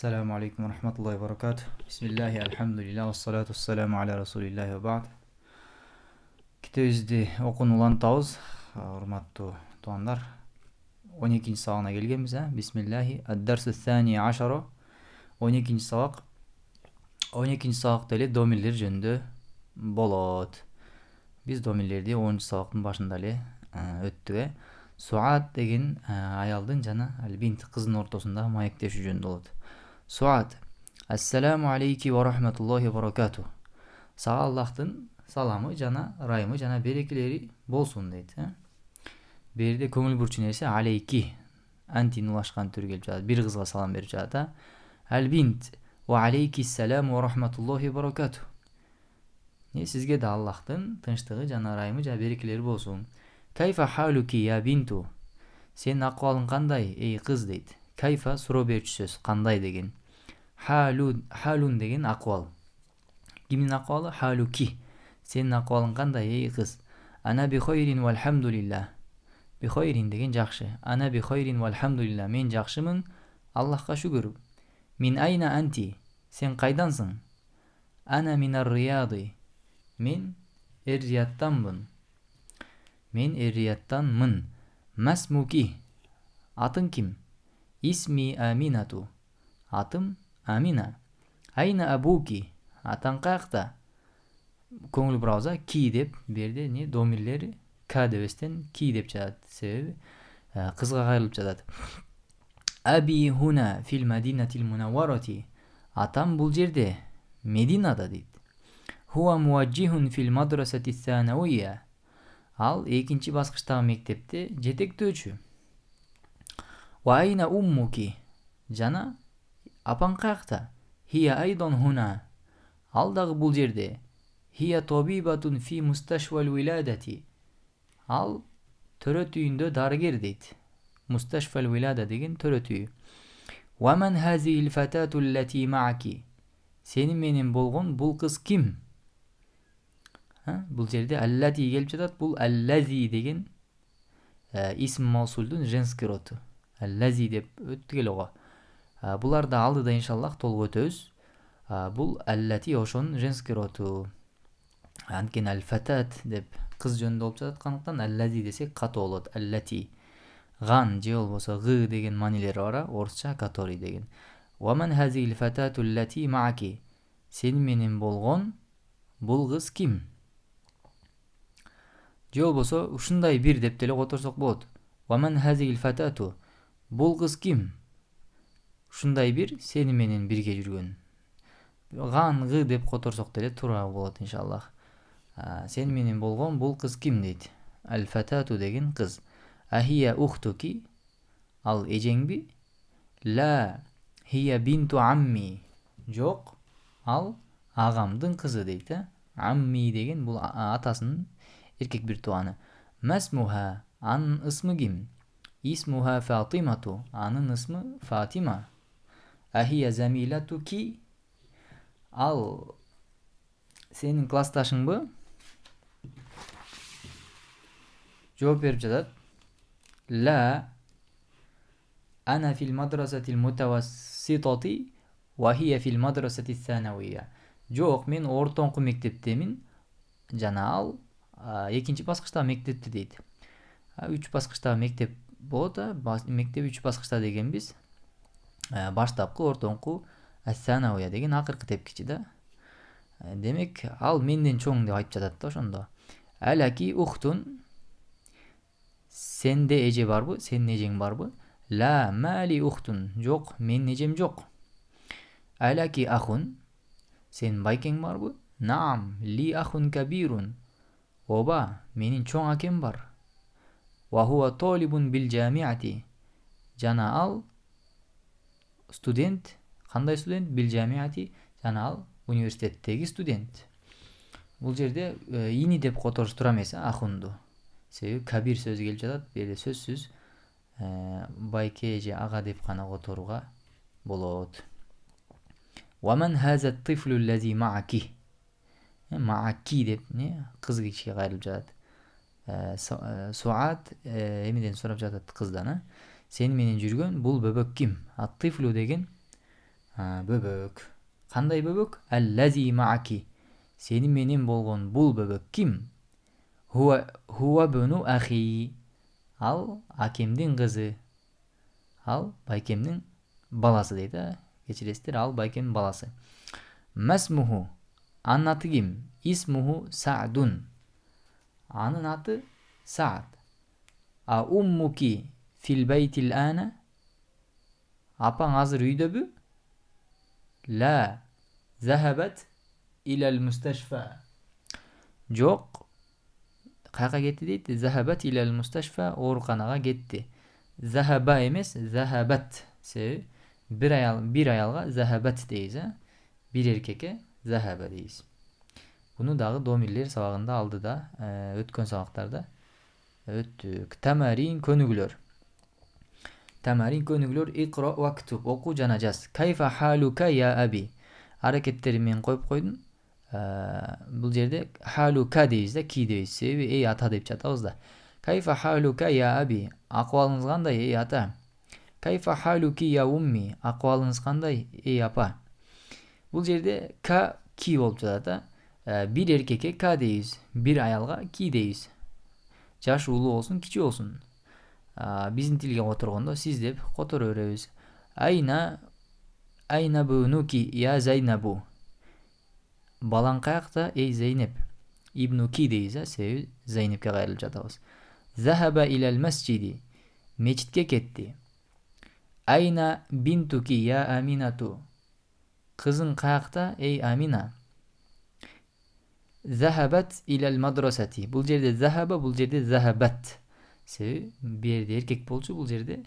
Assalamu alaikum wa rahmatullahi wa barakatuh. Bismillahi, alhamdulillah, wassalatu wassalamu ala rasulillahi wa ba'd. Китебизди окууну улантабыз, урматтуу туугандар. 12-нчи сабагына келгенбиз, Бисмиллахи, ад-дарсу thani ашаро. 12-нчи сабак. 12-нчи сабакта эле домирлер жөнүндө болот. Биз домирлерди 10-нчу сабактын башында эле өттүк. Суат деген аялдын жана албинт кыздын ортосунда маектешүү жөнүндө болот. Суат. Ассаламу алейки ва рахматуллахи ва баракату. Сага Аллахтын саламы жана ырайымы жана берекелери болсун дейт. Берде көңүл бурчу нерсе алейки. Антин улашкан түрү келип жатат. Бир кызга салам берип жатат. Албинт. Ва алейки саламу ва рахматуллахи ва баракату. Сизге да Аллахтын тынчтыгы жана ырайымы жана берекелери болсун. Кайфа халуки я бинту. Сенин акыбалың кандай, эй кыз дейт. Кайфа суроо берүүчү сөз, кандай деген. Халун деген акыбал. Кимдин акыбалы? Халуки. Сенин акыбалың кандай, эй кыз. Ана би хойрин ва алхамдулилlah. Би хойрин деген жакшы. Ана би хойрин ва алхамдулилlah. Мен жакшымын, Аллахка шүгүр. Мин айна анти. Сен кайдансың? Ана минар рияды. Мен эр-рияттанмын. Мен эр-рияттанмын. Масмуки. Атың ким? Исми Аминату. Атым Амина. Айна абуки. Атаң каякта? Көңүл бурабыз, ки деп берде домирлери к дебестен ки деп жатат. Себеби кызга кайрылып жатат. Аби хуна фил мадинатил мунавварати. Атам бул жерде, Мединада дейт. Хуа муаджихун фил мадрасати санавия. Ал экинчи баскычтагы мектепте жетектөөчү. Ва айна уммуки. Жана апаң каякта? Хия айдан хуна. Ал дагы бул жерде. Хия табибатун фи мусташвал виладати. Ал төрөт үйүндө дарыгер дейт. Мусташвал вилада деген төрөт үйү. Ва ман хазил фатату лати мааки. Сени менен болгон бул кыз ким? Бул жерде аллати келип жатат. Бул аллази деген исм маусулдун женский роду. Аллази деп өттүк эле го. Буларды алдыда иншаллах толук өтөбүз. Бул аллати ошонун женский роду. Анткени аль-фатат деп кыз жөнүндө болуп жаткандыктан аллази десек катуу болот. Аллати. Ган же болбосо гы деген маанилери бар, орусча который деген. Ва ман хазил фатату лати мааки. Сени менен болгон бул кыз ким? Же болбосо ушундай бир деп деле которсок болот. Ва ман хазил фатату. Бул кыз ким? Ушундай бир сени менен бирге жүргөн. Ган гы деп которсок деле туура болот иншаллах. Сени менен болгон бул кыз ким дейт. Аль-фатату деген кыз. Ахия ухтуки. Ал эжеңби? Ла хия бинту амми. Жок, ал агамдын кызы дейт. Амми деген бул атасынын эркек бир тууганы. Масмуха. Анын ысмы ким? Исмуха Фатимату. Анын ысмы Фатима. Ахия замилатуки. Ал сенин классташыңбы? Жооп берип жатат. Ла ана фил мадрасатил мутавасситати ва хия фил мадрасати санавия. Жок, мен ортоңку мектептемин жана ал экинчи баскычтагы мектепте дейт. 3 баскычтагы мектеп болот. Мектеп 3 баскычта дегенбиз. Баштапкы, ортоңку, ас-санавия деген акыркы тепкичи да. Демек, ал менден чоң деп айтып жатат да ошондо. Алаки ухтун. Сенде эже барбы? Сенин эжең барбы? Ла мали ухтун. Жок, менин эжем жок. Алаки ахун. Сенин байкең барбы? Наам, ли ахун кабирун. Оба, менин чоң акем бар. Ва хуа толибун бил жамиати. Жана ал студент. Кандай студент? Бил жамиати. Жана ал университеттеги студент. Бул жерде ини деп которуштура эмес ахунду. Себеби кабир сөзү келип жатат. Берде сөзсүз байке же ага деп гана которууга болот. Ва ман хаза тифлу лази мааки. Мааки деп кыз кишиге кайрылып жатат. Суат эмеден сурап жатат кыздан. Сени менен жүргөн бул бөбөк ким? Ат-тифлу деген Бөбөк. Кандай бөбөк? Аллази мааки. Сени менен болгон бул бөбөк ким? Хуа бөну ахи. Ал акемдин кызы. Ал байкемдин баласы дейт, кечиресиздер, ал байкемдин баласы. Масмуху. Анын аты ким? Исмуху Саадун. Анын аты Саад. А уммуки фил бейтил ана. Апаң азыр үйдөбү? Ла. Захабат илал мусташфа. Жок. Каяка кетти дейт? Захабат илал мусташфа, ооруканага кетти. Захаба эмес, захабат. Бир аялга захабат дейбиз, бир эркекке захаба дейбиз. Буну дагы домирлер сабагында алдыда, өткөн сабактарда өттүк. Тамарин көнүгүүлөр. Тамарин көнүгүүлөр. Икра вактуб. Оку жана жаз. Кайфа халука я аби. Аракеттерин мен коюп койдум. Бул жерде халука дейбиз да, ки дейбиз. Себеби эй ата деп жатабыз да. Кайфа халука я аби. Акыбалыңыз кандай эй ата? Кайфа халуки я умми. Акыбалыңыз кандай эй апа? Бул жерде ка ки болуп жатат. Бир эркекке ка дейбиз, бир аялга ки дейбиз. Жашы улуу болсун, кичүү болсун. Биздин тилге которгондо сиз деп которо беребиз. Айна бунуки я Зайнабу. Балаң каякта эй Зейнеп? Ибнуки дейбиз, себеби Зейнепке кайрылып жатабыз. Захаба илал масжиди. Мечитке кетти. Айна бинтуки я Аминату. Кызың каякта эй Амина? Захабат илал мадрасати. Бул жерде захаба, бул жерде захабат. Себеби бир жерде эркек болчу, бул жерде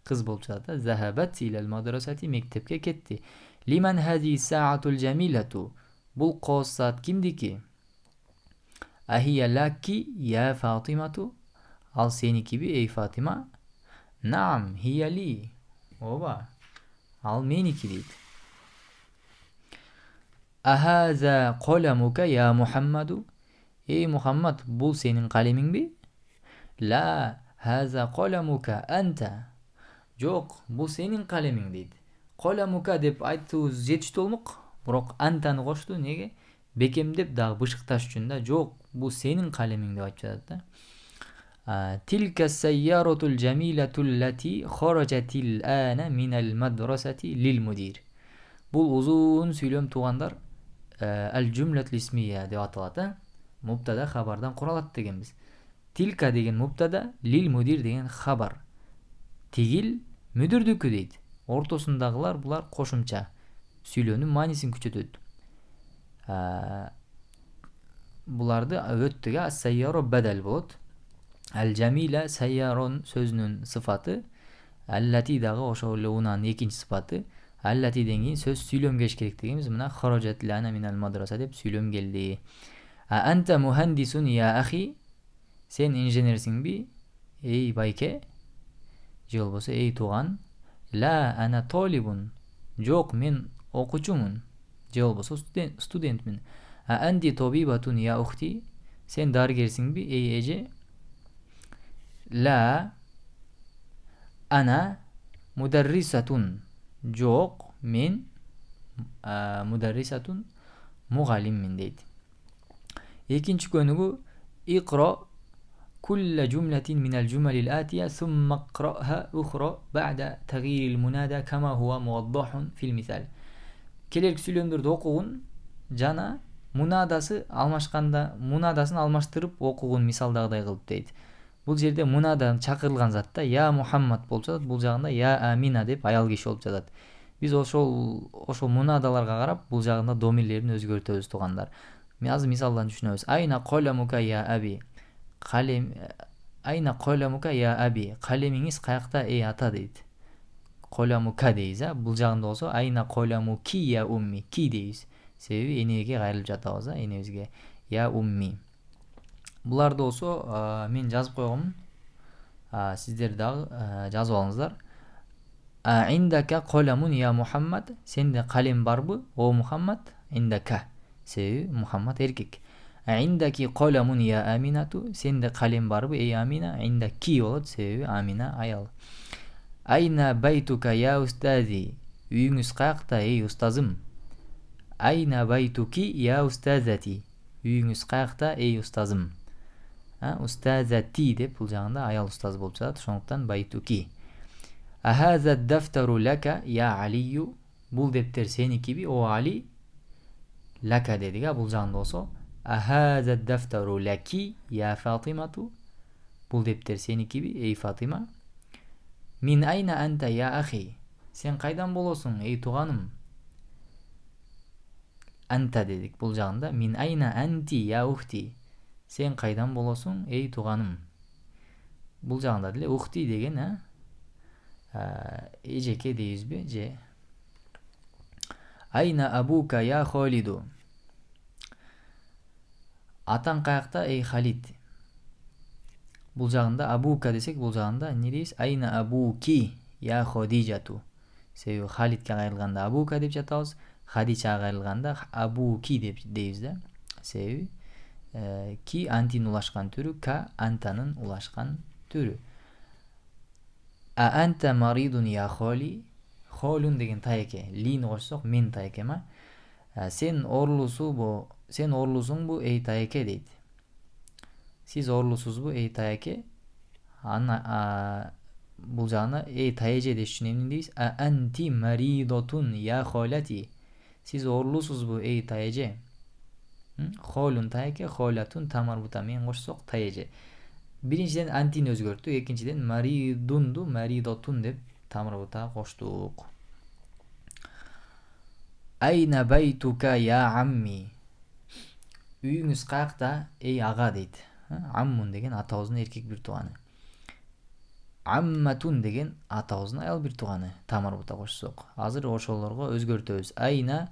кыз болуп жатат. Захабат илал мадрасати, мектепке кетти. Лиман хази саатул жамилату. Бул кооз саат кимдики? Ахия лаки я Фатимату. Ал сеникиби эй Фатима? Наам, хия ли. Ооба, ал меники дейт. Ахаза коламука я Мухаммаду. Эй Мухаммад, бул сенин калемиңби? Ла, хаза коламука анта. Жок, бул сенин калемиң дейт. Коламука деп айтуубуз жетиштүү болмок, бирок антаны кошту. Неге? Бекемдеп дагы бышыкташ үчүн да. Жок, бул сенин калемиң деп айтып жатат да. Тилка сайяратул жамилатул лати харажатил ана минал мадрасати лил мудир. Бул узун сүйлөм туугандар аль-жумлатул исмия деп аталат. Мубтада хабардан куралат дегенбиз. Тилка деген мубтада, лил мудир деген хабар. Тигил мүдүрдүкү дейт. Ортосундагылар булар кошумча. Сүйлөөнүн маанисин күчөтөт. Буларды өттүгө сайяро бадал болот. Аль-жамила сайярон сөзүнүн сыфаты, аллати дагы ошол эле унанын экинчи сыфаты. Аллатиден кийин сөз сүйлөм келиш керек дегенбиз. Мына харажатлана минал мадраса деп сүйлөм келди. Анта мухандисун я ахи. Сен инженерсиңби эй байке? Же болбосо эй тууган? Ла ана толибун. Жок, мен окуучумун. Же болбосо студентмин. Анди тобибатун я ухти. Сен дарыгерсиңби эй эже? Ла ана мударрисатун. Жок, мен мударрисатун мугалиммин дейт. Экинчи көнүгү икра كل جملة من الجمل الآتية ثم اقرأها أخرى بعد تغيير المنادى كما هو موضح في المثال. Келерки сүйлөмдөрдү окугун жана мунадасын алмаштырып окугун мисалдагыдай кылып дейт. Бул жерде мунадан чакырылган затта я Мухаммад болуп жатат, бул жагында я Амина деп аял киши болуп жатат. Биз ошол мунадаларга карап бул жагында домирлерин өзгөртөбүз туугандар. Азыр мисалдан түшүнөбүз. Айна коламука я аби. Айна коламука я аби. Калемиңиз каякта эй ата дейт. Коламука дейбиз, бул жагында болсо айна коламуки я умми. Ки дейбиз. Себеби энебизге кайрылып жатабыз, энебизге я умми. Буларды болсо мен жазып койгом. Сиздер дагы жазып алыңыздар. Индака коламун я Мухаммад. Сенде калем барбы о Мухаммад? Индака. Себеби Мухаммад эркек. Индаки коламун я Аминату. Сенде калем барбы эй Амина? Индаки болот, себеби Амина аял. Айна байтука я устази. Үйүңүз каякта эй устазым? Айна байтуки я устазати. Үйүңүз каякта эй устазым? Устазати деп бул жагында аял устаз болуп жатат. Ошондуктан байтуки. Ахаза дафтару лака я алию. Бул дептер сеникиби о Али? Лака дедик, бул жагында болсо ахаза дафтару лаки я Фатимату. Бул дептер сеникиби эй Фатима? Мин айна анта я ахи. Сен кайдан болосуң эй тууганым? Анта дедик, бул жагында мин айна анти я ухти. Сен кайдан болосуң эй тууганым? Бул жагында деле ухти деген эжеке дейбизби же айна абука я Холиду. Атаң каякта эй Халид? Бул жагында абука десек, бул жагында эмне дейбиз? Айна абуки я Хадижату. Себеби Халидке кайрылганда абука деп жатабыз, Хадичага кайрылганда абуки деп дейбиз да. Себеби ки антин улашкан түрү, ка антанын улашкан түрү. А анта маридун я Холи. Холун деген тайеке, лин кошсок мен тайекема. Сен оорулусуңбу эй тайеке дейт. Сиз оорулусузбу эй тайеке? Бул жагына эй таеже деш үчүн эмне дейбиз? А анти маридотун я холати. Сиз оорулусузбу эй таеже? Холун тайеке, холатун тамарбута мен кошсок таеже. Биринчиден антин өзгөрттүк, экинчиден маридунду маридотун деп тамарбута коштук. Айна байтука я амми. Үйүңүз каякта эй ага дейт. Аммун деген атабыздын эркек бир тууганы. Амматун деген атабыздын аял бир тууганы. Тамарбута кошсок. Азыр ошолорго өзгөртөбүз. Айна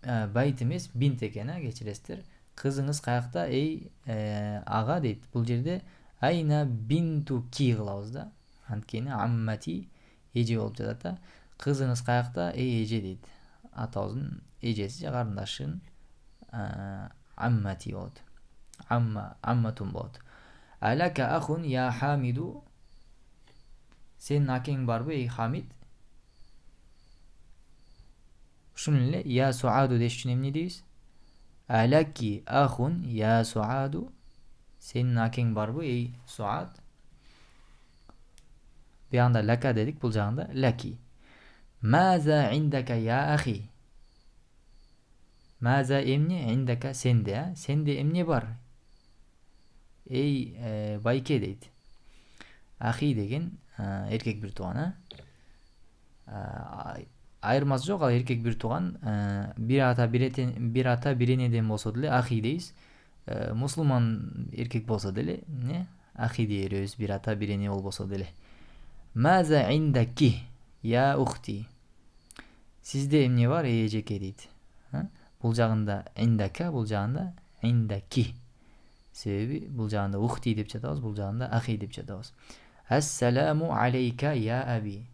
байт эмес бинт экен, кечиресиздер. Кызыңыз каякта эй ага дейт. Бул жерде айна бинту ки кылабыз да. Анткени аммати эже болуп жатат да. Кызыңыз каякта эй эже дейт. Атабыздын эжеси же карындашын аммати болот. Амматун болот. Алака ахун я Хамиду. Сенин акең барбы эй Хамид? Ушун эле я Суаду деш үчүн эмне дейбиз? Алаки ахун я Суаду. Сенин акең барбы эй Суад? Буягында лака дедик, бул жагында лаки. Маза индака я ахи. Маза эмне индака сенде, сенде эмне бар? Эй байке дейт. Ахи деген эркек бир тууган, айырмасы жок, ал эркек бир тууган, бир ата бир энеден болсо деле ахи дейбиз. Мусулман эркек болсо деле ахи дей беребиз, бир ата бир эне болбосо деле. Маза индаки я ухти. Сизде эмне бар эй эжеке дейт. Бул жагында индака, бул жагында индаки. Себеби бул жагында ухти деп жатабыз, бул жагында ахи деп жатабыз. Ассаламу алейка я аби.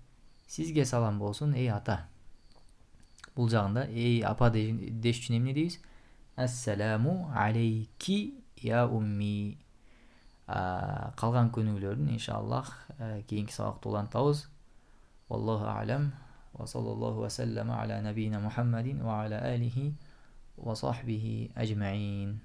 Сизге салам болсун эй ата. Бул жагында эй апа деш үчүн эмне дейбиз? Ассаламу алейки я умми. Калган күнүлөрүн иншаллах кийинки сабакта улантабыз. Wallahu a'lam. Wa sallallahu wa sallama ala nabiyyina Muhammadin wa ala alihi wa sahbihi ajma'in.